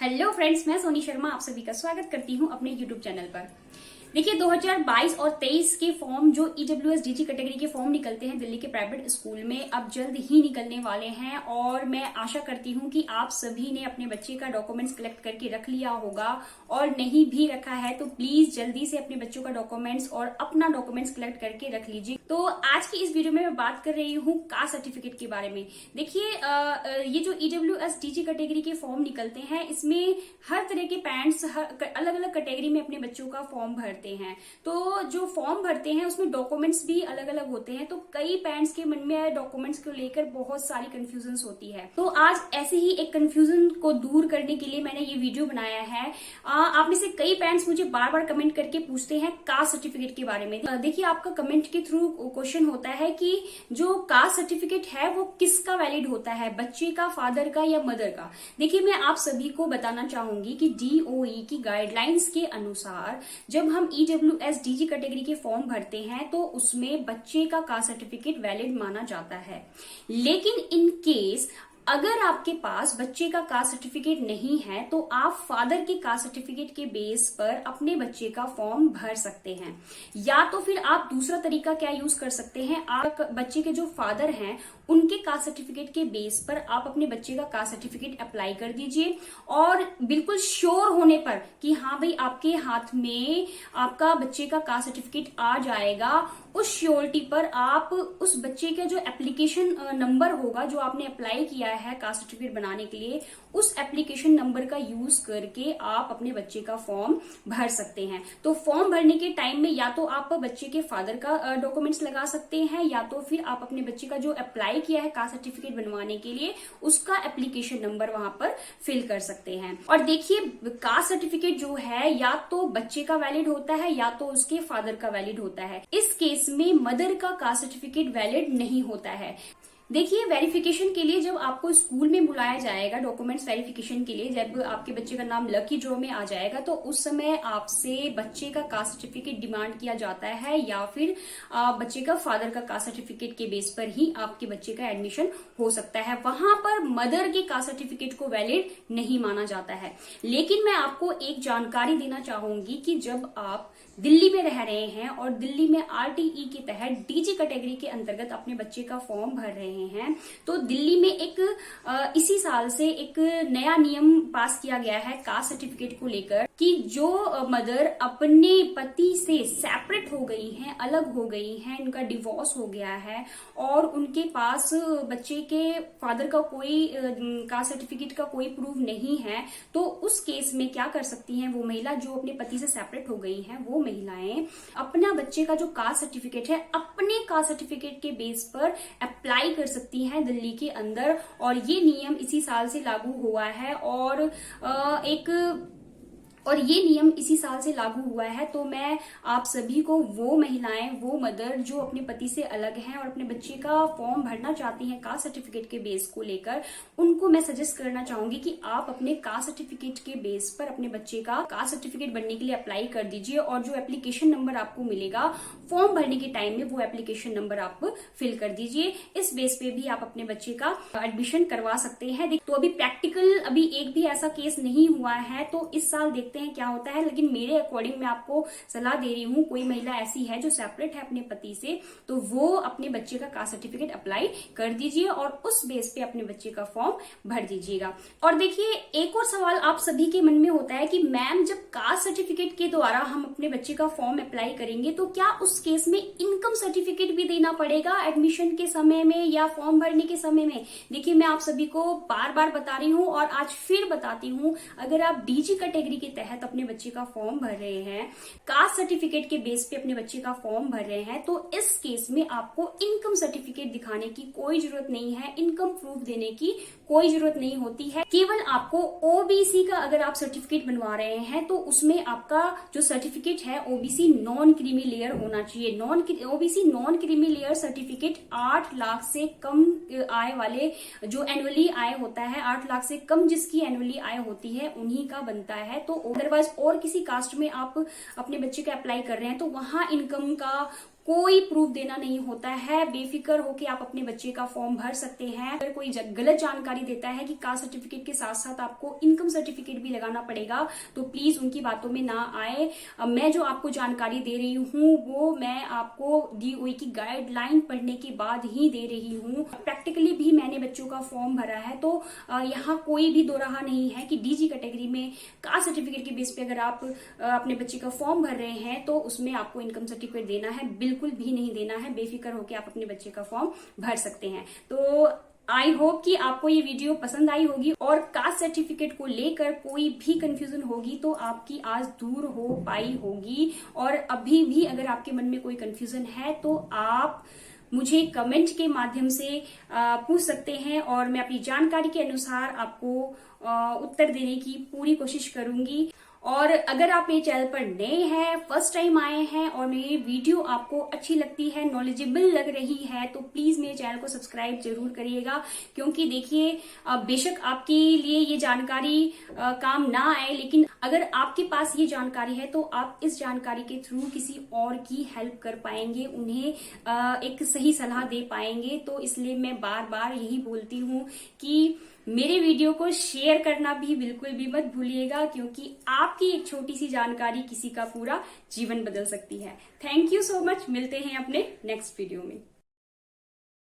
Hello friends, मैं सोनी शर्मा आप सभी का स्वागत करती हूं अपने यूट्यूब चैनल पर। देखिए 2022 और 23 के फॉर्म जो ईडब्ल्यूएस डीजी कैटेगरी के फॉर्म निकलते हैं दिल्ली के प्राइवेट स्कूल में अब जल्द ही निकलने वाले हैं और मैं आशा करती हूं कि आप सभी ने अपने बच्चे का डॉक्यूमेंट्स कलेक्ट करके रख लिया होगा और नहीं भी रखा है तो प्लीज जल्दी से अपने बच्चों का डॉक्यूमेंट्स और अपना डॉक्यूमेंट्स कलेक्ट करके रख लीजिए। तो आज की इस वीडियो में मैं बात कर रही हूँ कास्ट सर्टिफिकेट के बारे में। देखिए ये जो ईडब्ल्यूएस डीजी कैटेगरी के फॉर्म निकलते हैं इसमें हर तरह के पेरेंट्स अलग अलग कैटेगरी में अपने बच्चों का फॉर्म भरते हैं। तो जो फॉर्म भरते हैं उसमें डॉक्यूमेंट्स भी अलग अलग होते हैं, तो कई पेरेंट्स के मन में डॉक्यूमेंट्स को लेकर बहुत सारी कंफ्यूजन होती है। तो आज ऐसे ही एक कंफ्यूजन को दूर करने के लिए मैंने ये वीडियो बनाया है। आप में से कई पेरेंट्स मुझे बार बार कमेंट करके पूछते हैं कास्ट सर्टिफिकेट के बारे में। देखिए आपका कमेंट के थ्रू क्वेश्चन होता है कि जो कास्ट सर्टिफिकेट है वो किसका वैलिड होता है, बच्चे का, फादर का या मदर का। देखिए मैं आप सभी को बताना चाहूंगी कि डीओई की गाइडलाइंस के अनुसार जब हम ईडब्ल्यूएस डीजी कैटेगरी के फॉर्म भरते हैं तो उसमें बच्चे का कास्ट सर्टिफिकेट वैलिड माना जाता है। लेकिन इन केस अगर आपके पास बच्चे का कास्ट सर्टिफिकेट नहीं है तो आप फादर के कास्ट सर्टिफिकेट के बेस पर अपने बच्चे का फॉर्म भर सकते हैं। या तो फिर आप दूसरा तरीका क्या यूज कर सकते हैं, आप बच्चे के जो फादर हैं उनके कास्ट सर्टिफिकेट के बेस पर आप अपने बच्चे का कास्ट सर्टिफिकेट अप्लाई कर दीजिए और बिल्कुल श्योर होने पर कि हाँ भाई आपके हाथ में आपका बच्चे का कास्ट सर्टिफिकेट आ जाएगा, उस श्योरिटी पर आप उस बच्चे का जो एप्लीकेशन नंबर होगा जो आपने अप्लाई किया है कास्ट सर्टिफिकेट बनाने के लिए, उस एप्लीकेशन नंबर का यूज करके आप अपने बच्चे का फॉर्म भर सकते हैं। तो फॉर्म भरने के टाइम में या तो आप बच्चे के फादर का डॉक्यूमेंट्स लगा सकते हैं या तो फिर आप अपने बच्चे का जो अप्लाई किया है कास्ट सर्टिफिकेट बनवाने के लिए उसका एप्लीकेशन नंबर वहां पर फिल कर सकते हैं। और देखिए कास्ट सर्टिफिकेट जो है या तो बच्चे का वैलिड होता है या तो उसके फादर का वैलिड होता है। इस केस में मदर का कास्ट सर्टिफिकेट वैलिड नहीं होता है। देखिए वेरिफिकेशन के लिए जब आपको स्कूल में बुलाया जाएगा डॉक्यूमेंट्स वेरिफिकेशन के लिए, जब आपके बच्चे का नाम लकी ड्रॉ में आ जाएगा तो उस समय आपसे बच्चे का कास्ट सर्टिफिकेट डिमांड किया जाता है या फिर बच्चे का फादर का कास्ट सर्टिफिकेट के बेस पर ही आपके बच्चे का एडमिशन हो सकता है। वहां पर मदर के कास्ट सर्टिफिकेट को वैलिड नहीं माना जाता है। लेकिन मैं आपको एक जानकारी देना चाहूंगी कि जब आप दिल्ली में रह रहे हैं और दिल्ली में आरटीई के तहत डीजी कैटेगरी के अंतर्गत अपने बच्चे का फॉर्म भर रहे हैं तो दिल्ली में एक इसी साल से एक नया नियम पास किया गया है कास्ट सर्टिफिकेट को लेकर कि जो मदर अपने पति से सेपरेट हो गई हैं, अलग हो गई हैं, उनका डिवोर्स हो गया है और उनके पास बच्चे के फादर का कोई कास्ट सर्टिफिकेट का कोई प्रूफ नहीं है, तो उस केस में क्या कर सकती हैं वो महिला जो अपने पति से सेपरेट हो गई हैं, वो महिलाएं अपना बच्चे का जो कास्ट सर्टिफिकेट है अपने कास्ट सर्टिफिकेट के बेस पर अप्लाई कर सकती हैं दिल्ली के अंदर। और ये नियम इसी साल से लागू हुआ है और ये नियम इसी साल से लागू हुआ है। तो मैं आप सभी को वो महिलाएं, वो मदर जो अपने पति से अलग हैं और अपने बच्चे का फॉर्म भरना चाहती हैं कास्ट सर्टिफिकेट के बेस को लेकर, उनको मैं सजेस्ट करना चाहूंगी कि आप अपने कास्ट सर्टिफिकेट के बेस पर अपने बच्चे का कास्ट सर्टिफिकेट बनने के लिए अप्लाई कर दीजिए और जो एप्लीकेशन नंबर आपको मिलेगा फॉर्म भरने के टाइम में वो एप्लीकेशन नंबर आप फिल कर दीजिए। इस बेस पे भी आप अपने बच्चे का एडमिशन करवा सकते हैं। तो अभी प्रैक्टिकल अभी एक भी ऐसा केस नहीं हुआ है तो इस साल देखते हैं क्या होता है, लेकिन मेरे अकॉर्डिंग मैं आपको सलाह दे रही हूँ कोई महिला ऐसी है जो सेपरेट है अपने पति से तो वो अपने बच्चे का कास्ट सर्टिफिकेट अप्लाई कर दीजिए और उस बेस पे अपने बच्चे का फॉर्म भर दीजिएगा। और देखिए एक और सवाल आप सभी के मन में होता है कि मैम जब कास्ट सर्टिफिकेट के द्वारा हम अपने बच्चे का फॉर्म अप्लाई करेंगे तो क्या उस केस में इनकम सर्टिफिकेट भी देना पड़ेगा एडमिशन के समय में या फॉर्म भरने के समय में? देखिए मैं आप सभी को बार बार बता रही हूँ और आज फिर बताती हूँ, अगर आप डीजी कैटेगरी के तहत अपने बच्चे का फॉर्म भर रहे हैं, कास्ट सर्टिफिकेट के बेस पे अपने बच्चे का फॉर्म भर रहे हैं, तो इस केस में आपको इनकम सर्टिफिकेट दिखाने की कोई जरूरत नहीं है, इनकम प्रूफ देने की कोई जरूरत नहीं होती है। केवल आपको ओबीसी का अगर आप सर्टिफिकेट बनवा रहे हैं तो उसमें आपका जो सर्टिफिकेट है ओबीसी नॉन क्रीमी लेयर होना चाहिए। OBC non creamy layer certificate 8 lakh से कम आय वाले जो एनुअली आय होता है, 8 लाख से कम जिसकी एनुअली आय होती है उन्हीं का बनता है। तो अदरवाइज और किसी कास्ट में आप अपने बच्चे का अप्लाई कर रहे हैं तो वहां इनकम का कोई प्रूफ देना नहीं होता है। बेफिक्र होकर आप अपने बच्चे का फॉर्म भर सकते हैं। अगर कोई गलत जानकारी देता है कि कास्ट सर्टिफिकेट के साथ साथ आपको इनकम सर्टिफिकेट भी लगाना पड़ेगा, तो प्लीज उनकी बातों में ना आए। मैं जो आपको जानकारी दे रही हूँ वो मैं आपको DOE की गाइडलाइन पढ़ने के बाद ही दे रही हूँ। प्रैक्टिकली भी मैंने बच्चों का फॉर्म भरा है, तो यहाँ कोई भी दो राह नहीं है कि DG कैटेगरी में कास्ट सर्टिफिकेट के बेस पे अगर आप अपने बच्चे का फॉर्म भर रहे हैं तो उसमें आपको इनकम सर्टिफिकेट देना है, बिल्कुल भी नहीं देना है। बेफिक्र होकर आप अपने बच्चे का फॉर्म भर सकते हैं। तो आई होप कि आपको ये वीडियो पसंद आई होगी और कास्ट सर्टिफिकेट को लेकर कोई भी कंफ्यूजन होगी तो आपकी आज दूर हो पाई होगी। और अभी भी अगर आपके मन में कोई कंफ्यूजन है तो आप मुझे कमेंट के माध्यम से पूछ सकते हैं और मैं अपनी जानकारी के अनुसार आपको उत्तर देने की पूरी कोशिश करूंगी। और अगर आप मेरे चैनल पर नए हैं, फर्स्ट टाइम आए हैं और मेरी वीडियो आपको अच्छी लगती है, नॉलेजेबल लग रही है, तो प्लीज मेरे चैनल को सब्सक्राइब जरूर करिएगा। क्योंकि देखिए, बेशक आपके लिए ये जानकारी काम ना आए, लेकिन अगर आपके पास ये जानकारी है तो आप इस जानकारी के थ्रू किसी और की हेल्प कर पाएंगे, उन्हें एक सही सलाह दे पाएंगे। तो इसलिए मैं बार बार यही बोलती हूँ कि मेरे वीडियो को शेयर करना भी बिल्कुल भी मत भूलिएगा, क्योंकि आपकी एक छोटी सी जानकारी किसी का पूरा जीवन बदल सकती है। Thank you so much. मिलते हैं अपने नेक्स्ट वीडियो में।